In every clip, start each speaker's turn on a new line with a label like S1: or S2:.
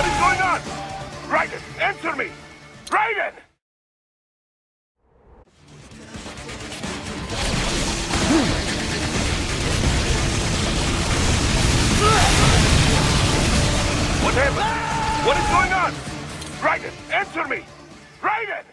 S1: What is going on? Raiden, answer me! Raiden! What happened? What is going on? Raiden, answer me! Raiden!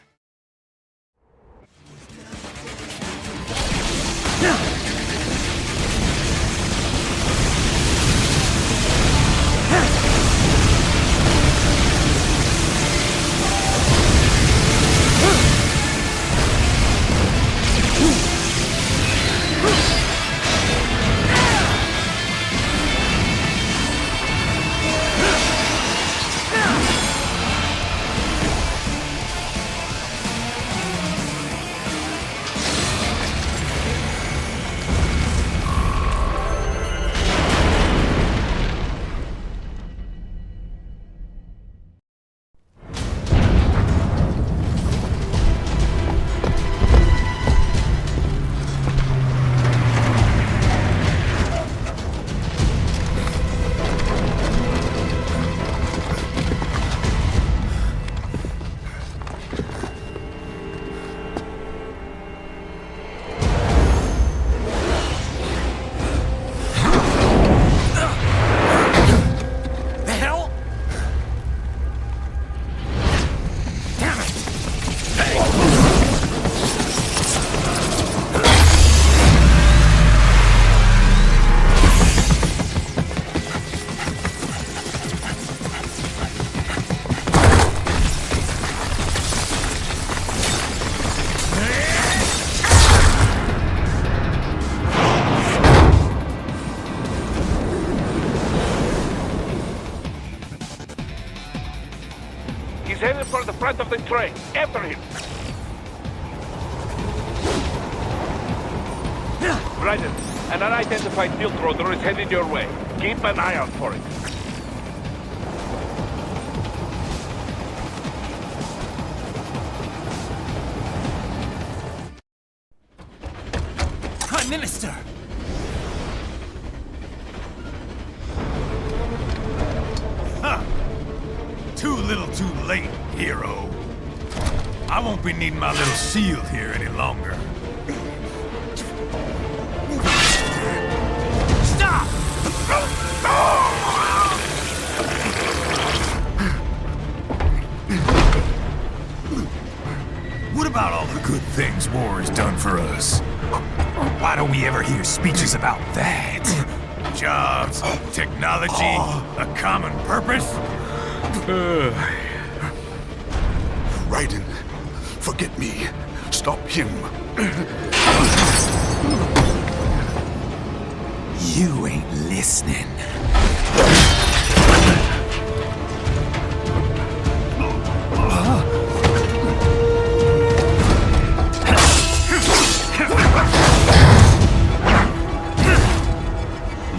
S1: He's headed for the front of the train. After him. Raiden, an unidentified field rotor is headed your way. Keep an eye out for it.
S2: Prime Minister!
S3: Huh. Too little too late, hero. I won't be needing my little shield here any longer.
S2: Stop!
S3: What about all the good things war has done for us? Why don't we ever hear speeches about that? Jobs, technology, a common purpose?
S1: Raiden, forget me. Stop him.
S3: You ain't listening.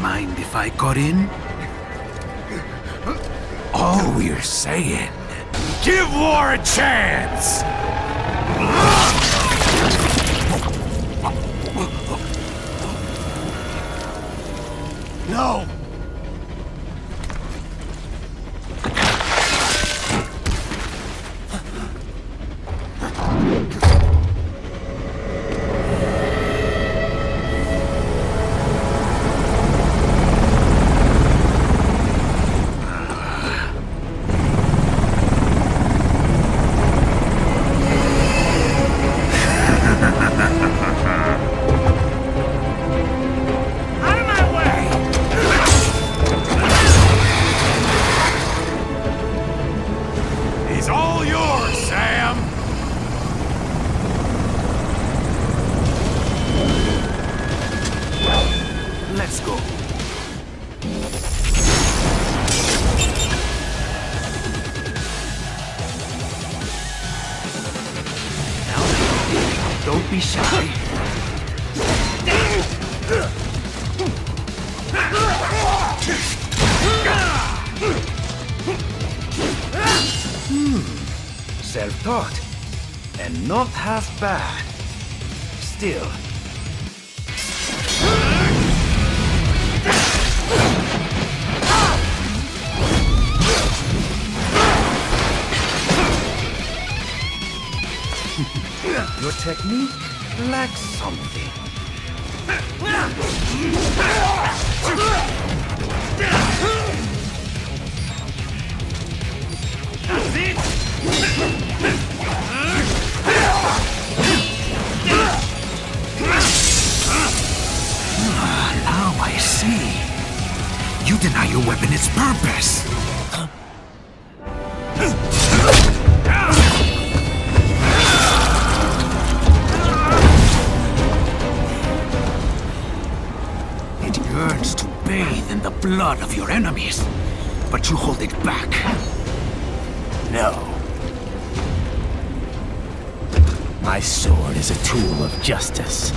S3: Mind if I got in? All we're saying, give war a chance! No! Let's go. Now, don't be shy. Self-taught, and not half bad. Still.
S2: Your technique lacks something. That's it!
S3: Now I see. You deny your weapon its purpose. It yearns to bathe in the blood of your enemies, but you hold it back.
S2: No. My sword is a tool of justice.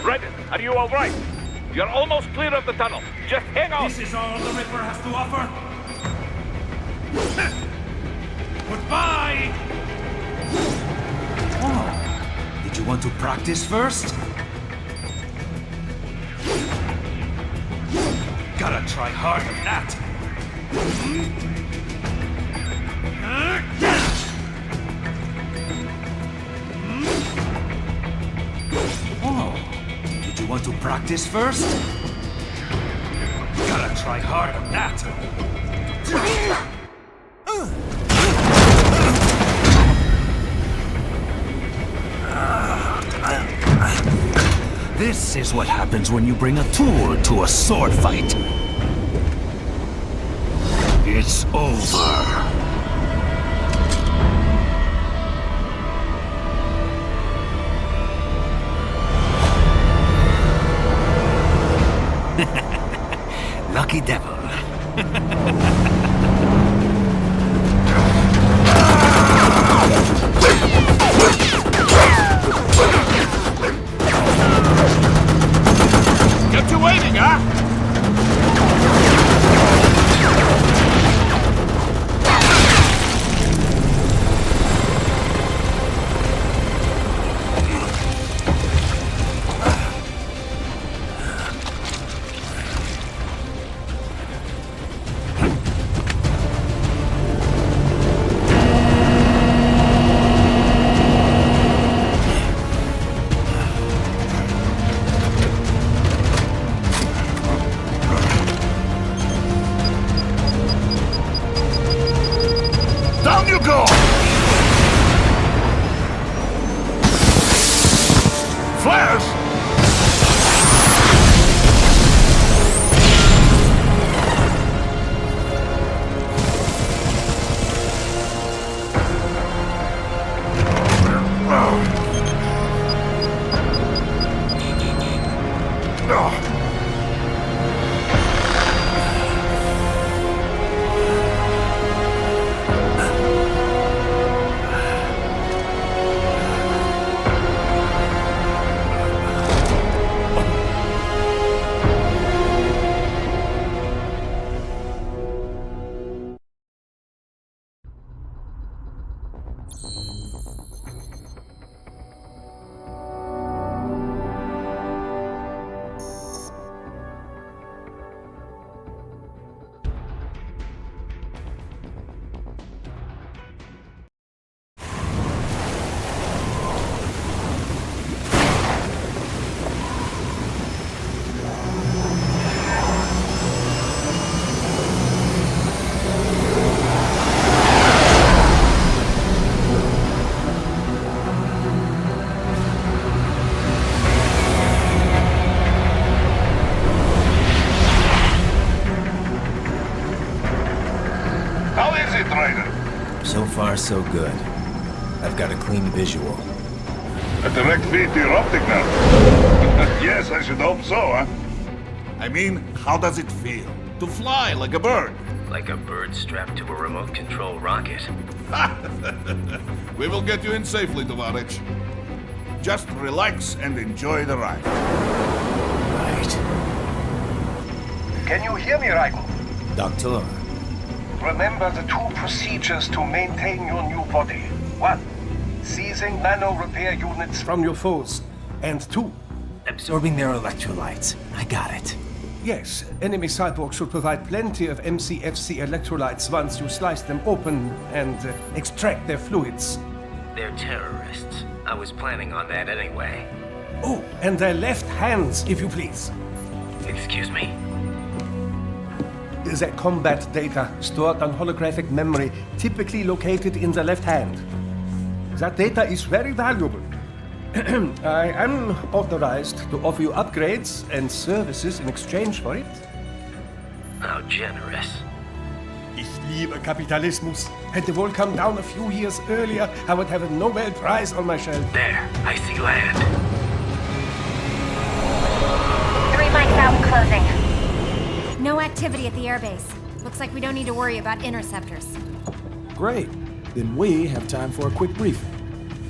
S1: Raiden, are you all right? You're almost clear of the tunnel. Just hang on.
S4: This is all the Ripper has to offer. Goodbye!
S2: Oh, did you want to practice first?
S4: Gotta try harder than that.
S2: Oh, did you want to practice first?
S4: Gotta try harder than that.
S3: This is what happens when you bring a tool to a sword fight. It's over. Lucky devil.
S1: Get you waiting, huh? Down you go! Flares!
S2: far, so good. I've got a clean visual.
S1: A direct feed to your optic nerve. Yes, I should hope so, huh?
S5: I mean, how does it feel? To fly like a bird?
S2: Like a bird strapped to a remote control rocket.
S5: We will get you in safely, Tovarich. Just relax and enjoy the ride.
S2: Right.
S6: Can you hear me, Raiko?
S2: Doctor,
S6: Remember the two procedures to maintain your new body. 1. Seizing nano repair units from your foes. And 2.
S2: absorbing their electrolytes. I got it.
S6: Yes, enemy cyborgs should provide plenty of MCFC electrolytes once you slice them open and extract their fluids.
S2: They're terrorists. I was planning on that anyway.
S6: Oh, and their left hands, if you please.
S2: Excuse me?
S6: The combat data stored on holographic memory, typically located in the left hand. That data is very valuable. I am authorized to offer you upgrades and services in exchange for it.
S2: How generous.
S6: Ich liebe Kapitalismus. Had the wall come down a few years earlier, I would have a Nobel Prize on my shelf.
S2: There, I see land.
S7: 3 mics out and closing. No activity at the airbase. Looks like we don't need to worry about interceptors.
S8: Great. Then we have time for a quick briefing.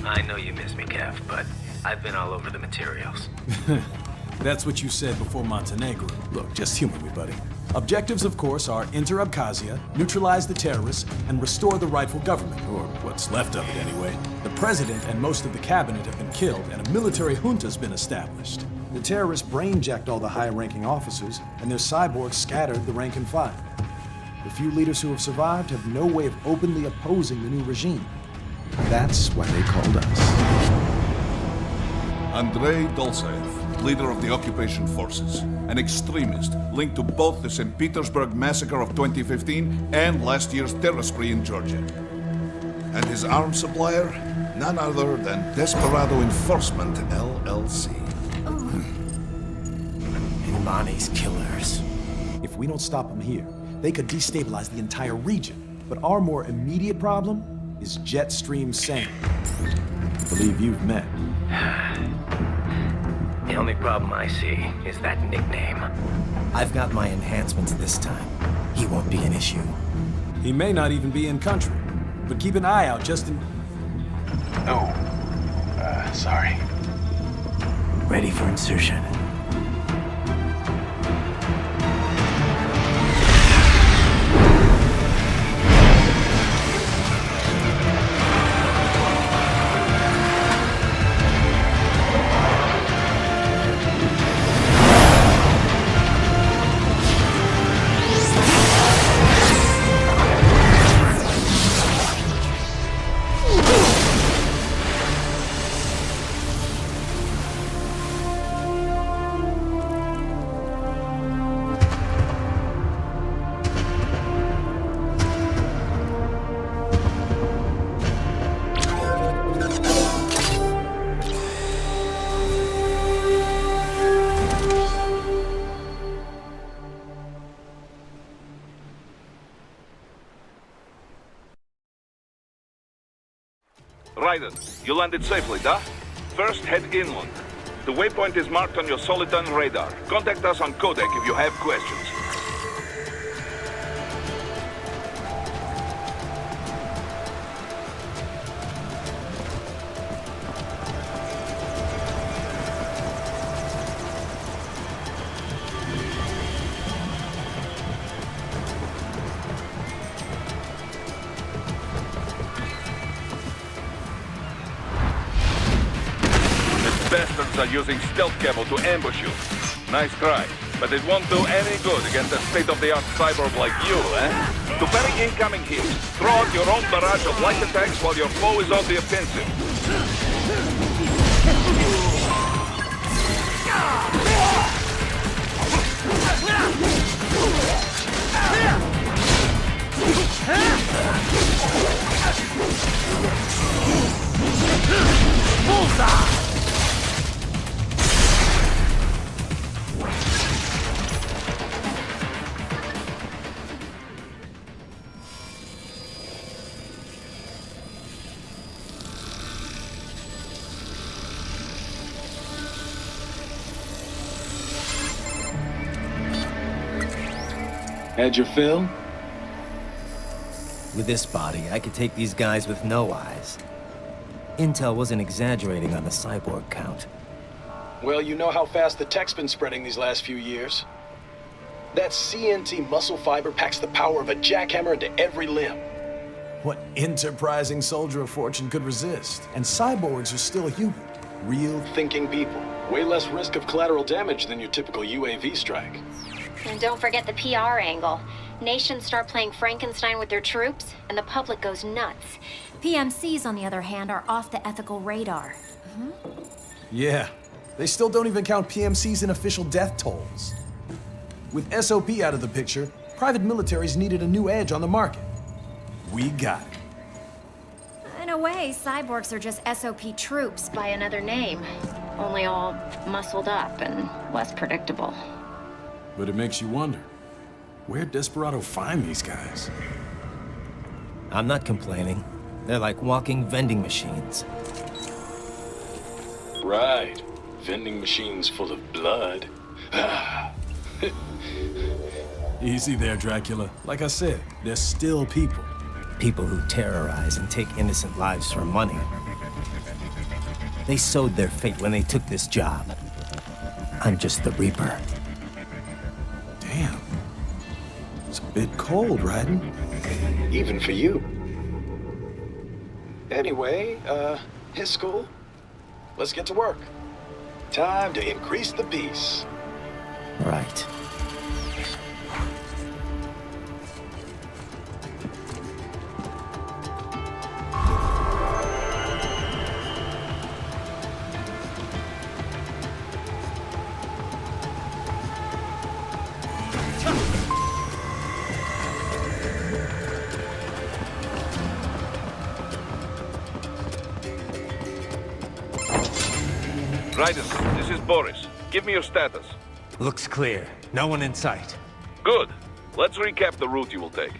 S2: I know you miss me, Kev, but I've been all over the materials.
S8: That's what you said before Montenegro. Look, just humor me, buddy. Objectives, of course, are enter Abkhazia, neutralize the terrorists, and restore the rightful government, or what's left of it anyway. The president and most of the cabinet have been killed, and a military junta's been established. The terrorists brainjacked all the high-ranking officers, and their cyborgs scattered the rank and file. The few leaders who have survived have no way of openly opposing the new regime. That's why they called us.
S5: Andrei Dolzaev, leader of the occupation forces, an extremist linked to both the St. Petersburg massacre of 2015 and last year's terror spree in Georgia. And his arms supplier, none other than Desperado Enforcement, LLC.
S2: Imani's killers.
S8: If we don't stop them here, they could destabilize the entire region. But our more immediate problem is Jetstream Sam. I believe you've met.
S2: The only problem I see is that nickname. I've got my enhancements this time. He won't be an issue.
S8: He may not even be in country, but keep an eye out just in...
S6: Oh, sorry.
S2: Ready for insertion.
S1: Raiden, you landed safely, da? First, head inland. The waypoint is marked on your Soliton radar. Contact us on Codec if you have questions. Bastards are using stealth camo to ambush you. Nice try, but it won't do any good against a state-of-the-art cyborg like you, eh? To parry incoming hits, throw out your own barrage of light attacks while your foe is on the offensive.
S2: Bullseye!
S9: Had your fill?
S2: With this body, I could take these guys with no eyes. Intel wasn't exaggerating on the cyborg count.
S10: Well, you know how fast the tech's been spreading these last few years. That CNT muscle fiber packs the power of a jackhammer into every limb.
S8: What enterprising soldier of fortune could resist? And cyborgs are still human. Real.
S10: Thinking people. Way less risk of collateral damage than your typical UAV strike.
S7: And don't forget the PR angle. Nations start playing Frankenstein with their troops, and the public goes nuts. PMCs, on the other hand, are off the ethical radar.
S8: Yeah. They still don't even count PMCs in official death tolls. With SOP out of the picture, private militaries needed a new edge on the market. We got it.
S7: In a way, cyborgs are just SOP troops by another name. Only all muscled up and less predictable.
S8: But it makes you wonder, where'd Desperado find these guys?
S2: I'm not complaining. They're like walking vending machines.
S10: Right. Vending machines full of blood.
S8: Easy there, Dracula. Like I said, they're still people.
S2: People who terrorize and take innocent lives for money. They sowed their fate when they took this job. I'm just the Reaper.
S8: Damn. It's a bit cold, Raiden.
S10: Even for you. Anyway, his school. Let's get to work. Time to increase the peace.
S2: Right.
S1: Raiden, this is Boris. Give me your status.
S2: Looks clear. No one in sight.
S1: Good. Let's recap the route you will take.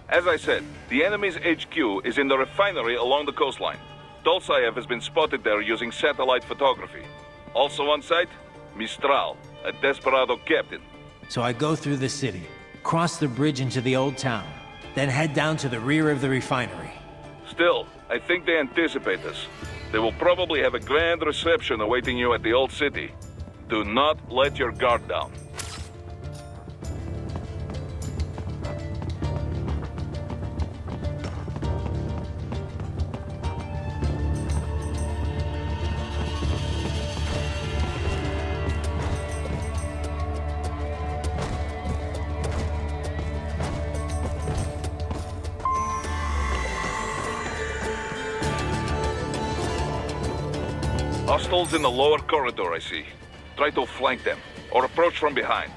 S1: As I said, the enemy's HQ is in the refinery along the coastline. Dolzaev has been spotted there using satellite photography. Also on site, Mistral, a Desperado captain.
S11: So I go through the city, cross the bridge into the old town, then head down to the rear of the refinery.
S1: Still, I think they anticipate us. They will probably have a grand reception awaiting you at the old city. Do not let your guard down. Hostiles in the lower corridor, I see. Try to flank them, or approach from behind.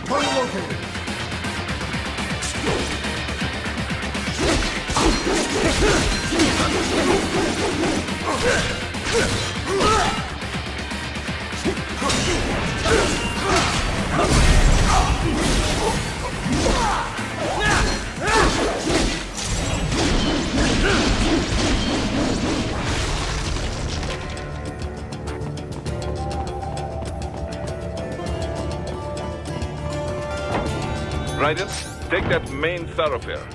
S6: Target located.
S1: Raiden, take that main thoroughfare.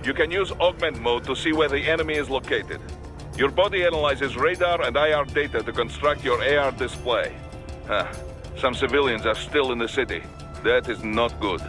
S1: You can use augment mode to see where the enemy is located. Your body analyzes radar and IR data to construct your AR display. Some civilians are still in the city. That is not good.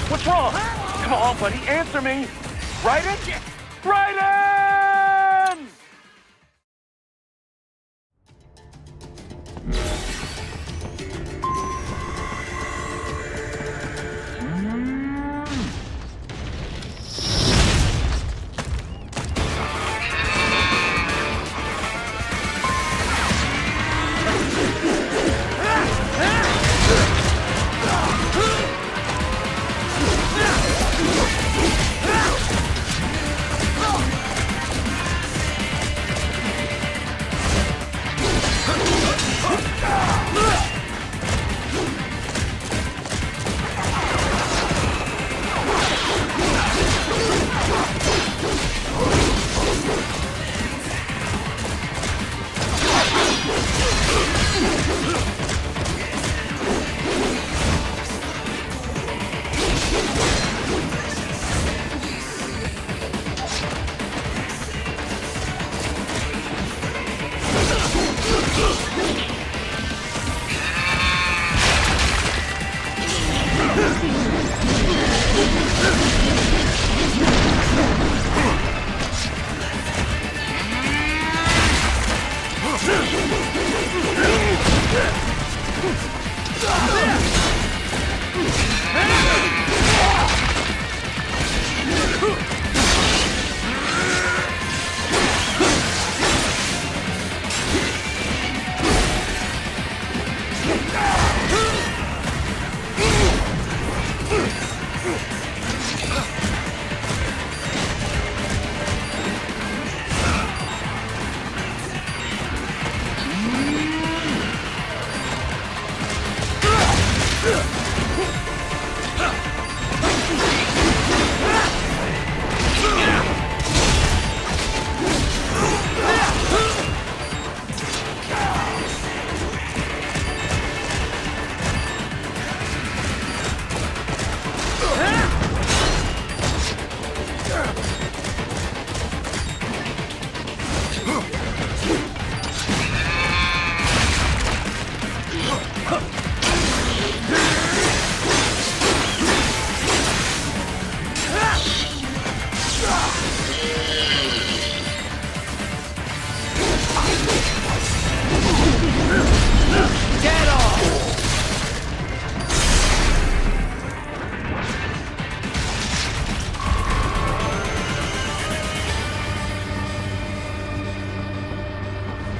S1: What's wrong? Come on, buddy, answer me. Raiden? Raiden!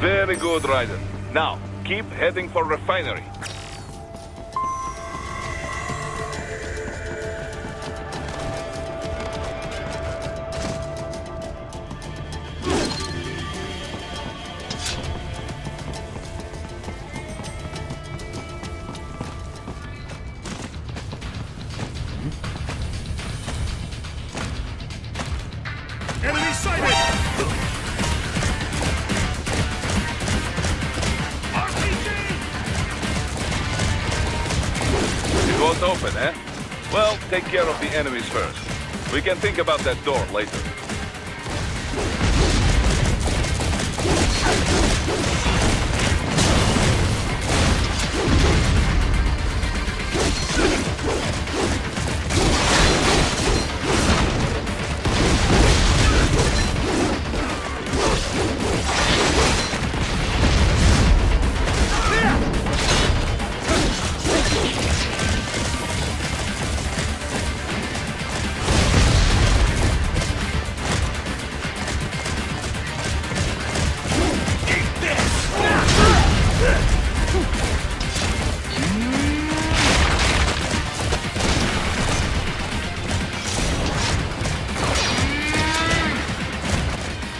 S1: Very good, Raiden. Now, keep heading for refinery. Won't open, eh? Well, take care of the enemies first. We can think about that door later.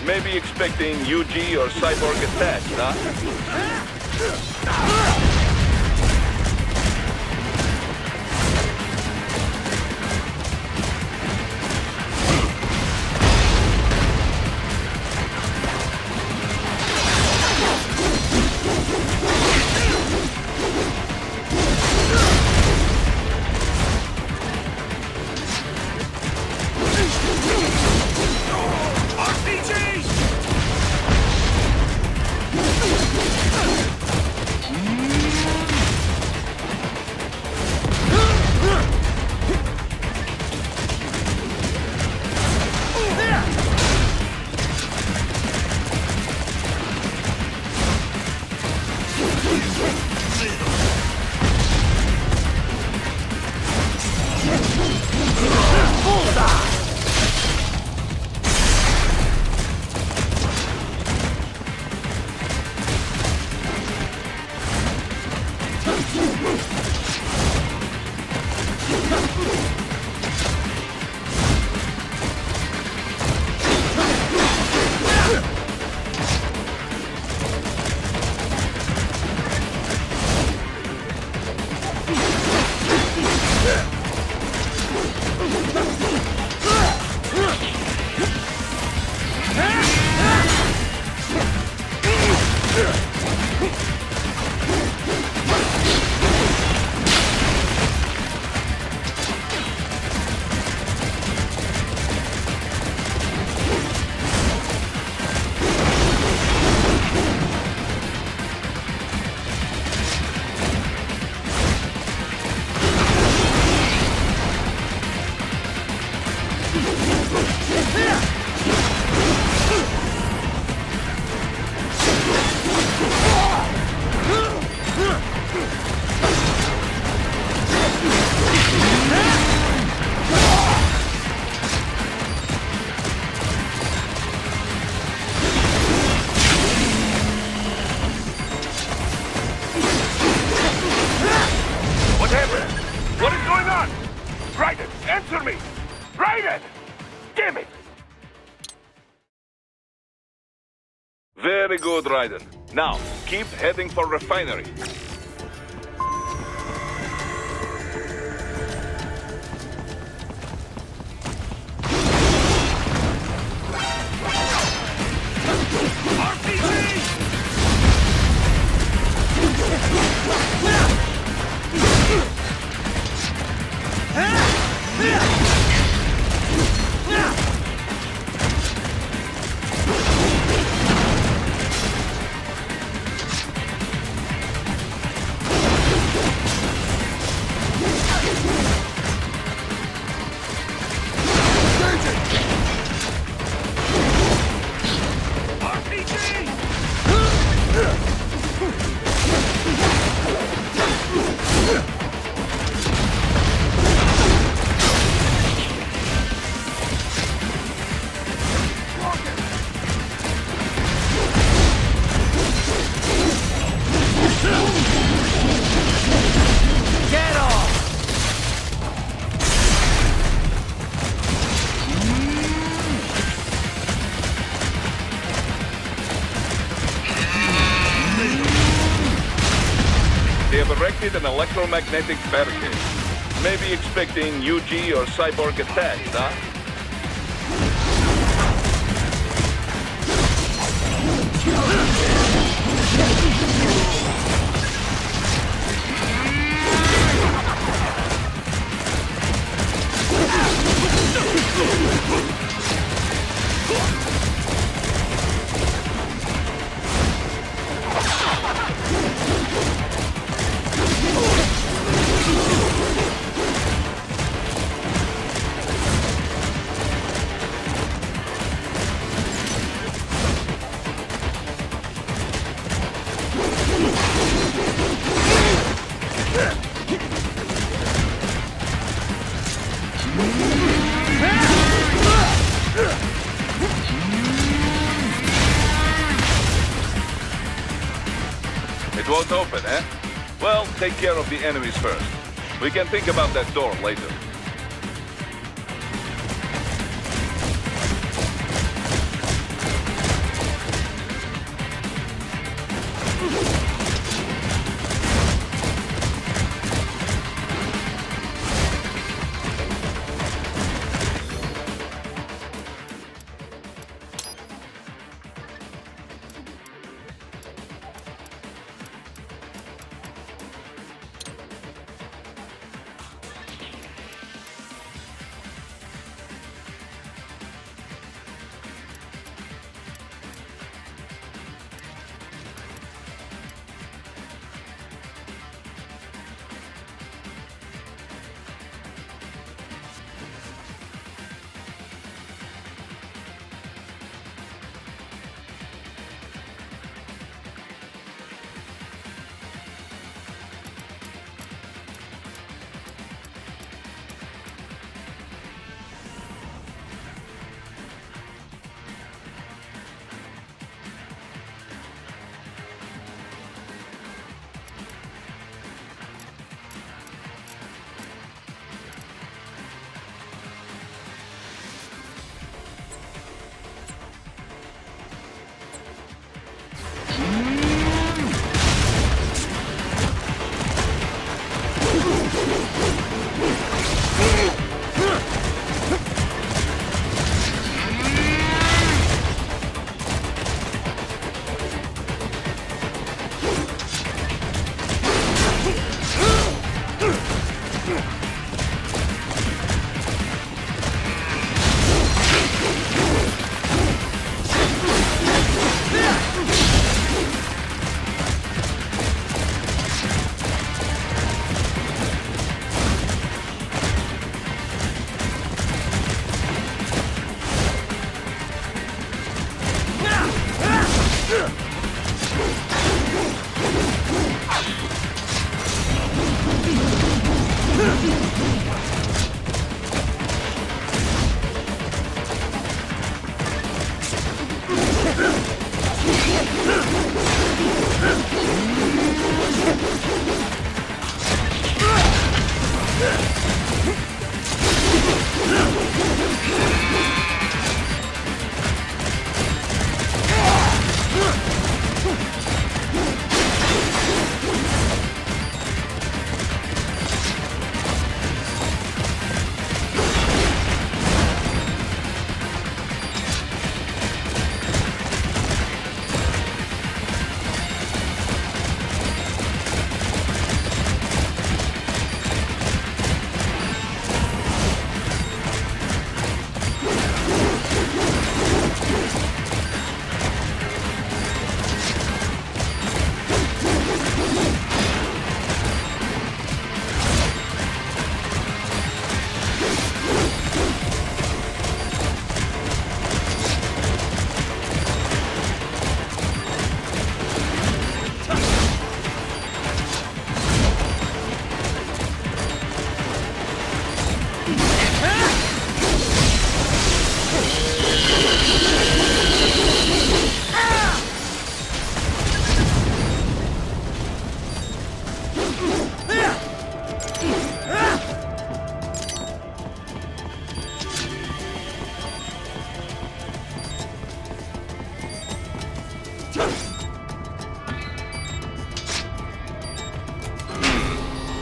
S1: Maybe expecting UG or Cyborg attached, huh? Very good, Raiden. Now, keep heading for refinery. They have erected an electromagnetic barricade. Maybe expecting UG or Cyborg attacks, huh? It won't open, eh? Well, take care of the enemies first. We can think about that door later.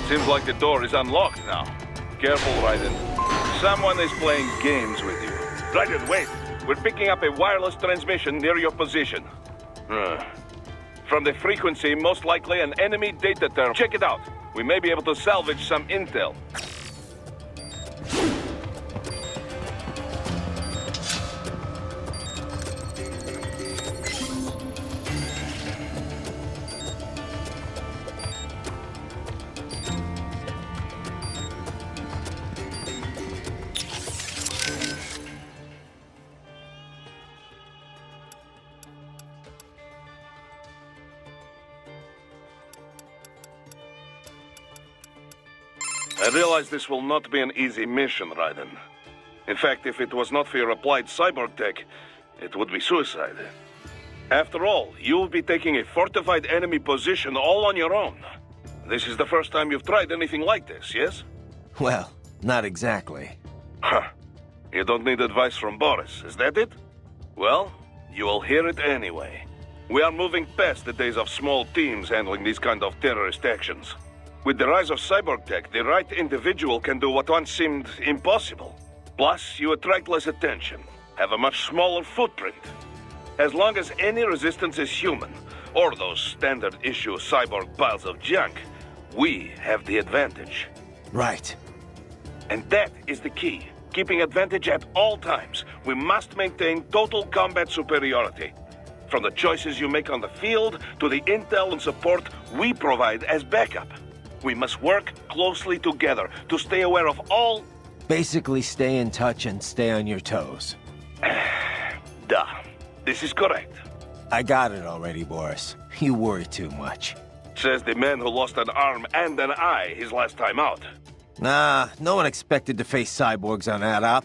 S1: Seems like the door is unlocked now. Careful, Raiden. Someone is playing games with you. Raiden, wait! We're picking up a wireless transmission near your position. From the frequency, most likely an enemy data terminal. Check it out. We may be able to salvage some intel. I realize this will not be an easy mission, Raiden. In fact, if it was not for your applied cyborg tech, it would be suicide. After all, you will be taking a fortified enemy position all on your own. This is the first time you've tried anything like this, yes?
S2: Well, not exactly.
S1: Huh. You don't need advice from Boris, is that it? Well, you will hear it anyway. We are moving past the days of small teams handling these kind of terrorist actions. With the rise of cyborg tech, the right individual can do what once seemed impossible. Plus, you attract less attention, have a much smaller footprint. As long as any resistance is human, or those standard-issue cyborg piles of junk, we have the advantage.
S2: Right.
S1: And that is the key. Keeping advantage at all times. We must maintain total combat superiority. From the choices you make on the field, to the intel and support we provide as backup. We must work closely together to stay aware of all...
S2: Basically, stay in touch and stay on your toes.
S1: Duh. This is correct.
S2: I got it already, Boris. You worry too much.
S1: Says the man who lost an arm and an eye his last time out.
S2: Nah, no one expected to face cyborgs on that op.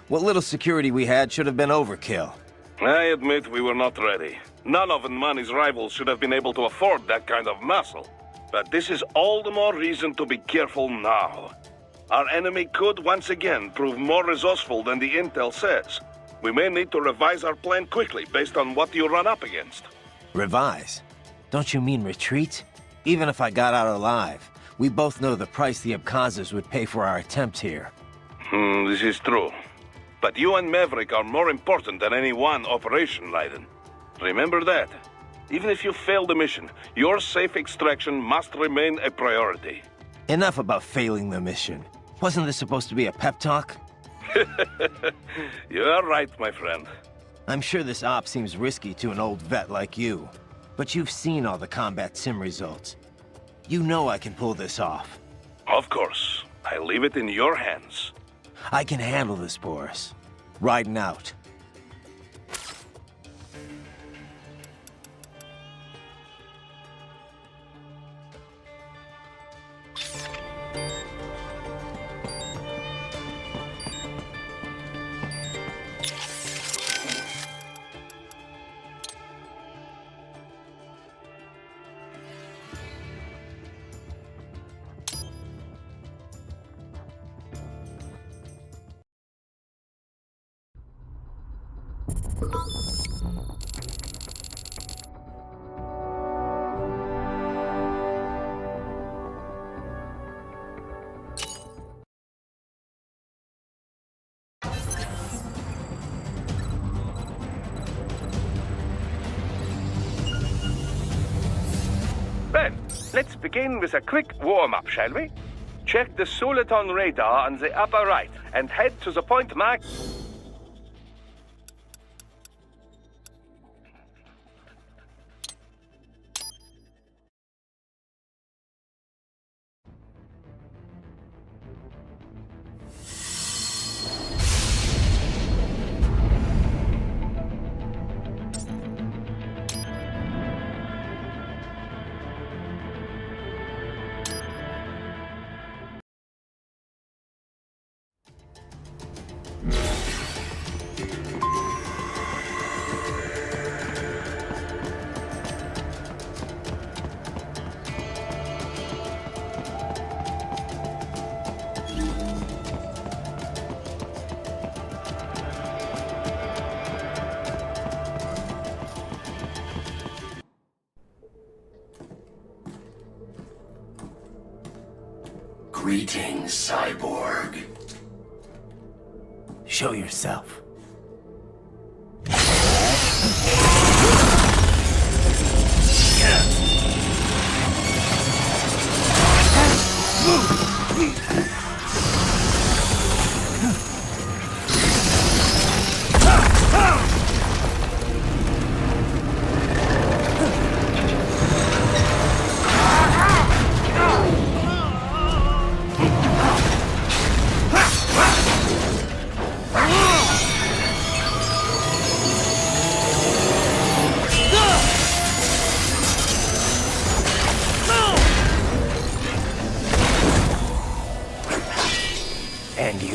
S2: What little security we had should have been overkill.
S1: I admit we were not ready. None of Nmani's rivals should have been able to afford that kind of muscle. But this is all the more reason to be careful now. Our enemy could once again prove more resourceful than the intel says. We may need to revise our plan quickly based on what you run up against.
S2: Revise? Don't you mean retreat? Even if I got out alive, we both know the price the Abkhazes would pay for our attempt here.
S1: This is true. But you and Maverick are more important than any one operation, Raiden. Remember that. Even if you fail the mission, your safe extraction must remain a priority.
S2: Enough about failing the mission. Wasn't this supposed to be a pep talk?
S1: You are right, my friend.
S2: I'm sure this op seems risky to an old vet like you. But you've seen all the combat sim results. You know I can pull this off.
S1: Of course. I leave it in your hands.
S2: I can handle this, Boris. Riding out.
S9: Well, let's begin with a quick warm-up, shall we? Check the Soliton radar on the upper right and head to the point marked...
S12: Greetings, Cyborg.
S2: Show yourself.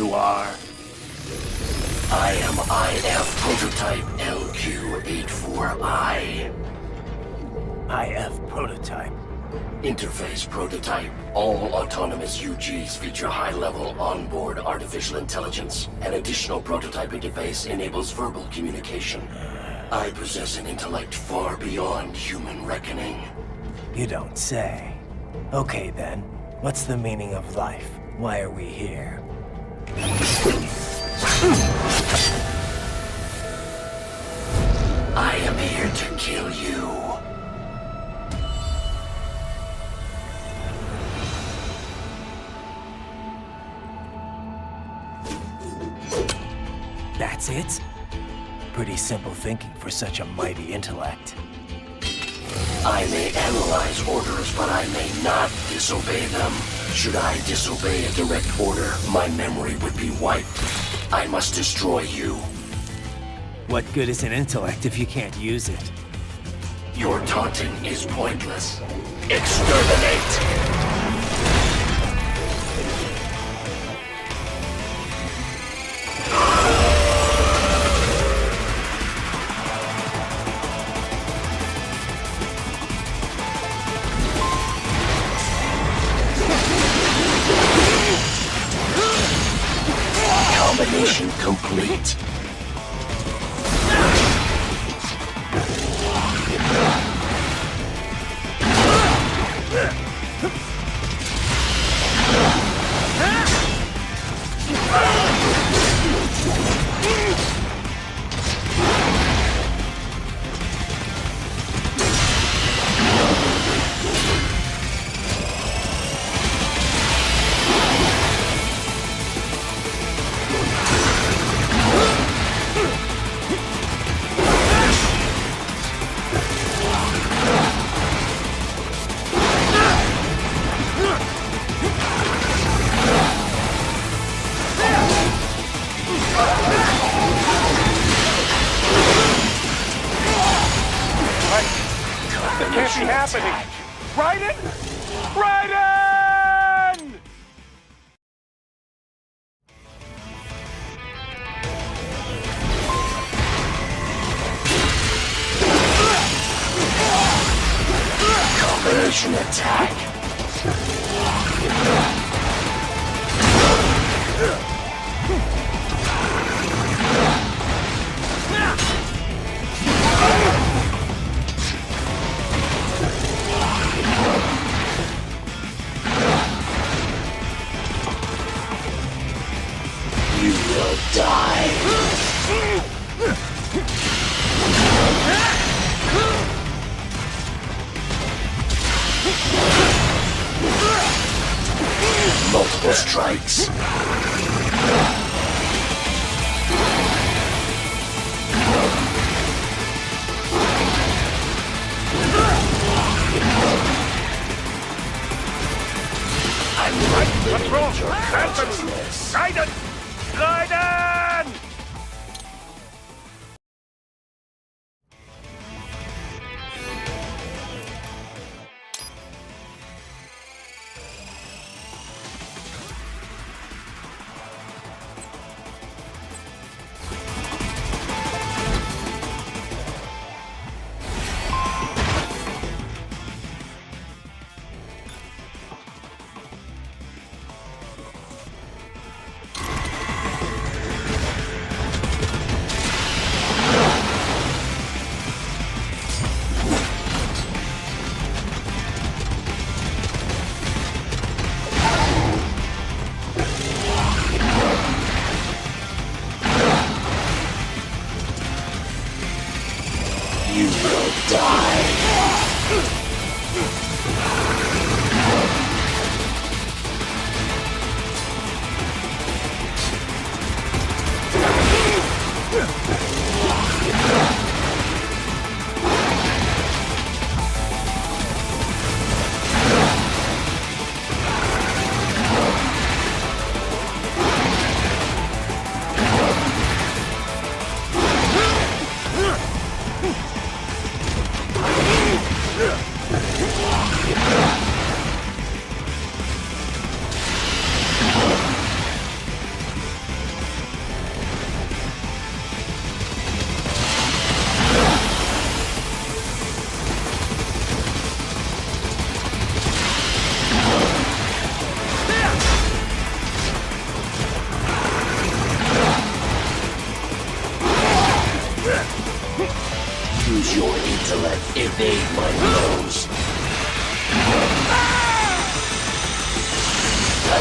S12: you are? I am IF Prototype LQ-84I.
S2: IF Prototype.
S12: Interface Prototype. All autonomous UGs feature high-level onboard artificial intelligence. An additional prototype interface enables verbal communication. I possess an intellect far beyond human reckoning.
S2: You don't say. Okay then, what's the meaning of life? Why are we here?
S12: I am here to kill you.
S2: That's it? Pretty simple thinking for such a mighty intellect.
S12: I may analyze orders, but I may not disobey them. Should I disobey a direct order, my memory would be wiped. I must destroy you.
S2: What good is an intellect if you can't use it?
S12: Your taunting is pointless. Exterminate! Combination complete.
S9: That can't be happening! Raiden! Raiden!
S12: Combination attack. You will die. Multiple strikes. I'm right.
S9: What's wrong?
S12: Your consciousness.
S9: Raiden! Raiden!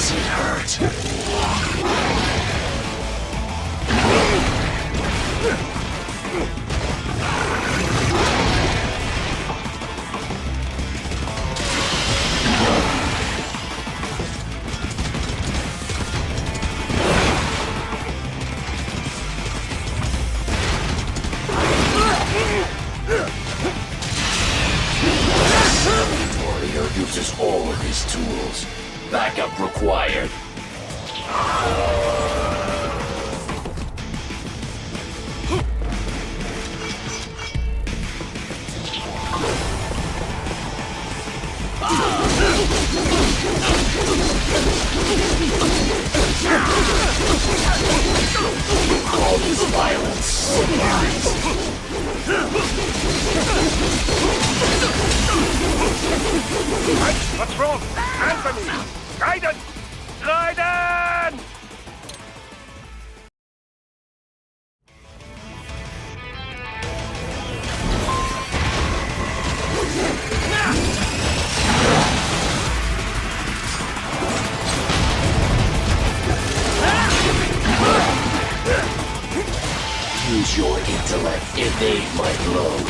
S12: Does it hurt? Warrior uses all of his tools. Backup required. All this violence.
S9: What's wrong? Answer me! Raiden! Raiden!
S12: Use your intellect, evade my blow.